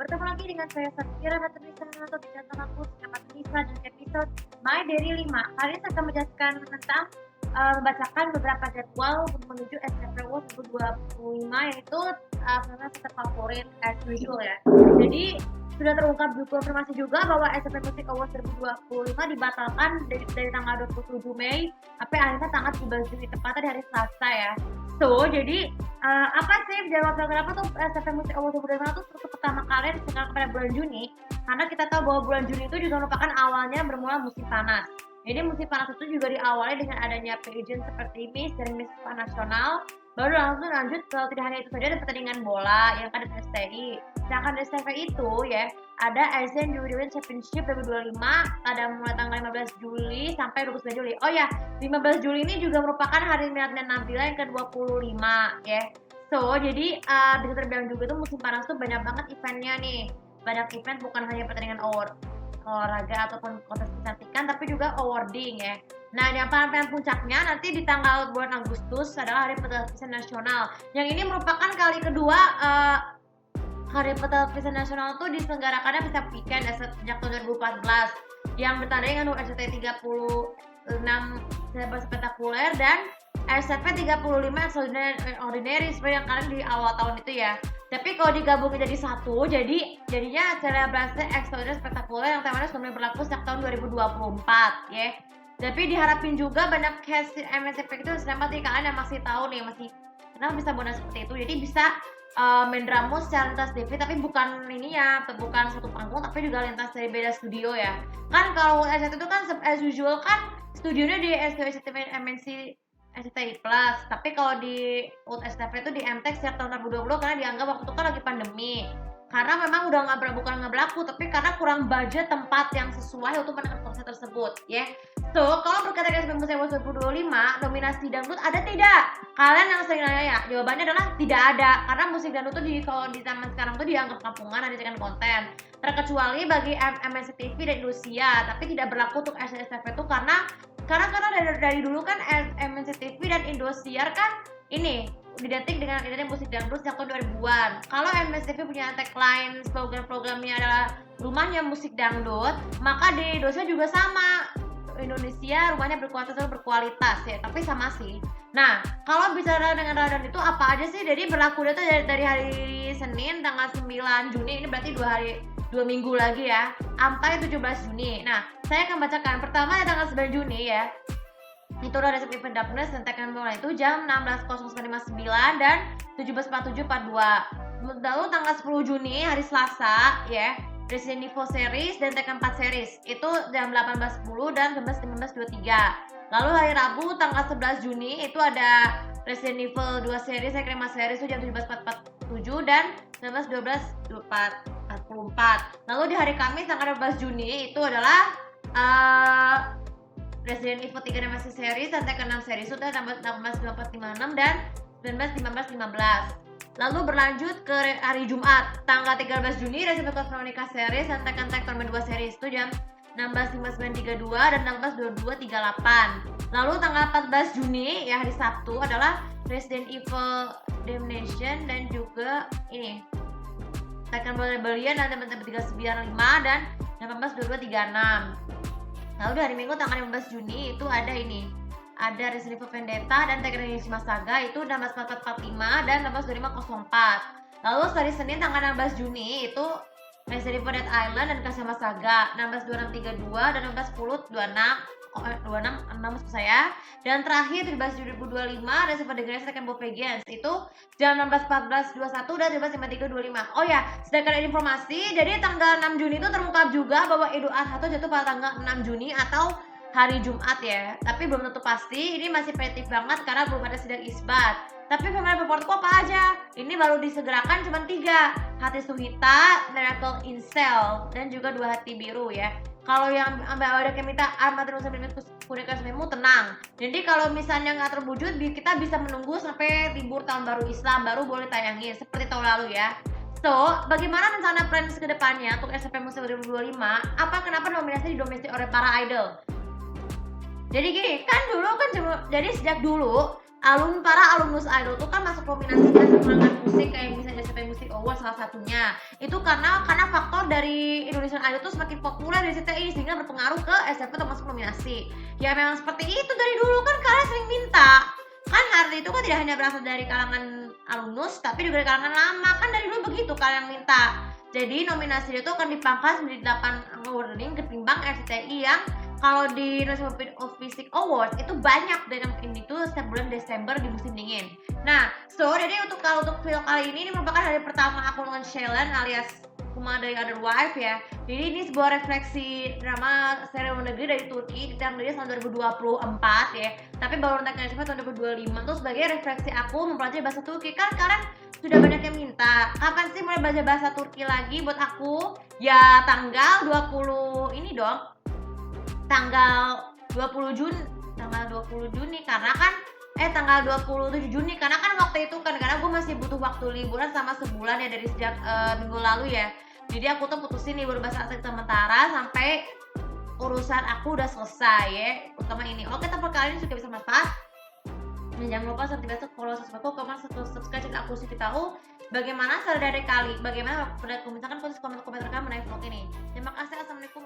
bertemu lagi dengan saya Safira Batrisana atau tidak aku Siapa Nisa dan episode My Daily 5. Hari ini saya akan menjelaskan tentang membacakan beberapa jadwal untuk menuju SCP World 2025 yaitu salah satu favorit as usual ya. Jadi sudah terungkap konfirmasi juga bahwa SCP Music Awards 2025 dibatalkan dari tanggal 27 Mei sampai akhirnya tanggal 17 Juni tepatnya di hari Selasa ya. So, jadi apa sih jawab kenapa tuh SCP Music Awards 2025 tuh untuk pertama kali diselenggarakan pada bulan Juni? Karena kita tahu bahwa bulan Juni itu juga merupakan awalnya bermula musim panas. Jadi musim panas itu juga diawali dengan adanya pageant seperti Miss dan Miss Nasional. Baru langsung lanjut kalau tidak hanya itu saja ada pertandingan bola yang ada di STI. Sedangkan di STV itu ya ada Asian Junior Championship 2025 ada mulai tanggal 15 Juli sampai 29 Juli. Oh ya, 15 Juli ini juga merupakan hari minat dan nampilan yang ke-25 ya. So, jadi bisa terbilang juga tuh musim panas tuh banyak banget eventnya nih. Banyak event bukan hanya pertandingan olahraga ataupun kontes kecantikan tapi juga awarding ya. Nah, yang paling puncaknya nanti di tanggal bulan Agustus adalah Hari Petelevisian Nasional. Yang ini merupakan kali kedua Hari Petelevisian Nasional itu diselenggarakannya setiap weekend sejak tahun 2014 yang bertanding dengan RCTI 36 spektakuler dan RCTI 35 Extraordinary seperti yang kalian di awal tahun itu ya. Tapi kalau digabungin jadi satu, jadinya selebrasi Extraordinary spektakuler yang temanya sudah berlaku sejak tahun 2024 ya. Tapi diharapin juga banyak cast MSCP itu selama kalian yang masih tahu nih kenapa bisa bonus seperti itu. Jadi bisa main drama secara lintas TV tapi bukan ini ya, bukan satu panggung tapi juga lintas dari beda studio ya. Kan kalau SCTI itu kan as usual kan studionya di SCTI MNC SCTI Plus, tapi kalau di UTSTV itu di MTEK sejak tahun 2020 karena dianggap waktu itu kan lagi pandemi. Karena memang udah bukan nggak berlaku, tapi karena kurang budget tempat yang sesuai untuk menekan konser tersebut, ya. So, kalau berkaitan dengan SCP Music Awards 2025, nominasi dangdut ada tidak? Kalian yang sering nanya ya, jawabannya adalah tidak ada. Karena musik dangdut tuh kalau di zaman sekarang tuh dianggap kampungan dan dijadikan konten. Terkecuali bagi MNC TV dan Indosiar, tapi tidak berlaku untuk SCTV itu karena dari dulu kan MNC TV dan Indosiar kan ini identik dengan musik dangdut sejak tahun 2000-an. Kalau MNC TV punya tagline program-programnya adalah rumahnya musik dangdut, maka di Indosiar juga sama. Indonesia rumahnya berkualitas ya, tapi sama sih. Nah, kalau bicara dengan Ramadan itu apa aja sih? Jadi berlaku itu dari hari Senin tanggal 9 Juni, ini berarti 2 minggu lagi ya, sampai 17 Juni. Nah, saya akan bacakan. Pertama ya tanggal 9 Juni ya. Itu ada event Darkness dan tekan mulai itu jam 16.59 dan 17.47.42. Lalu tanggal 10 Juni hari Selasa ya, Resident Evil series dan Tekken 4 series itu jam 18.10 dan 19.23. Lalu hari Rabu tanggal 11 Juni itu ada Resident Evil 2 series, Tekken 5 series itu jam 17.47 dan 19.12.44. Lalu di hari Kamis tanggal 12 Juni itu adalah Resident Evil 3 Nemesis series dan Tekken 6 series itu jam 18.56 dan 19.15. Lalu berlanjut ke hari Jumat tanggal 13 Juni Resident Evil Veronica series dan Tekken Tag Tournament 2 series itu jam 16.59.32 dan 16.22.38. Lalu tanggal 14 Juni ya hari Sabtu adalah Resident Evil Damnation dan juga ini Tekken Rebellion dan Tekken 395 dan 18.22.36. Lalu di hari Minggu tanggal 15 Juni itu ada ada Resident Evil Vendetta dan Tekken Nishima Saga itu 16.45 dan 16.25.04. Lalu hari Senin tanggal 16 Juni itu Resident Evil Dead Island dan Kashima Saga 16.26.32 dan 16.10.26 maksud saya. Dan terakhir 17 Juni 2025 Resident Evil The Great Tekken Both Begins itu jam 16.14.21 dan 15.53.25. Oh ya, sedangkan ada informasi jadi tanggal 6 Juni itu terungkap juga bahwa Idul Adha itu jatuh pada tanggal 6 Juni atau hari Jumat ya, tapi belum tentu pasti. Ini masih prediktif banget karena belum ada sidang isbat. Tapi family favoritku apa aja? Ini baru disegerakan cuma 3, Hati Suhita, Miracle in Cell, dan juga 2 Hati Biru ya. Kalau yang ada minta Armada Nusa Kuningan Sememu tenang. Jadi kalau misalnya nggak terwujud, kita bisa menunggu sampai libur tahun baru Islam baru boleh tayangin seperti tahun lalu ya. So, bagaimana rencana plans ke depannya untuk SCP Music 2025? Kenapa nominasi didominasi oleh para idol? Jadi gini, jadi sejak dulu para alumnus idol tuh kan masuk nominasi kan semangat musik kayak misalnya SCTI Music Award salah satunya. Itu karena faktor dari Indonesian Idol tuh semakin populer di SCTI sehingga berpengaruh ke SMP untuk masuk nominasi. Ya memang seperti itu dari dulu kan kalian sering minta. Kan Harley itu kan tidak hanya berasal dari kalangan alumnus tapi juga dari kalangan lama. Kan dari dulu begitu kalian minta. Jadi nominasi itu akan dipangkas menjadi 8 awarding ketimbang RCTI yang kalau di Indonesia of Music Awards itu banyak dan ini tuh setiap bulan Desember di musim dingin. Nah, jadi untuk film kali ini merupakan hari pertama aku dengan Shelan alias Kuma dari Other Wife ya. Jadi ini sebuah refleksi drama serial negeri dari Turki yang dari tahun 2024 ya. Tapi baru naik ke tahun 2025 tuh sebagai refleksi aku mempelajari bahasa Turki. Kan kalian sudah banyak yang minta, kapan sih mulai belajar bahasa Turki lagi buat aku? Ya tanggal 20 ini dong. Tanggal 20 Juni karena kan tanggal 27 Juni karena kan waktu itu kan karena gue masih butuh waktu liburan sama sebulan ya dari sejak minggu lalu ya. Jadi aku tuh putusin libur bahasa asing sementara sampai urusan aku udah selesai ya, utama ini. Oke, tapi kalian juga bisa manfaat. Dan jangan lupa follow sosmedku, subscribe channel aku sih tahu bagaimana saudara kali, bagaimana misalkan komentar kalian mengenai vlog ini. Terima kasih, assalamualaikum.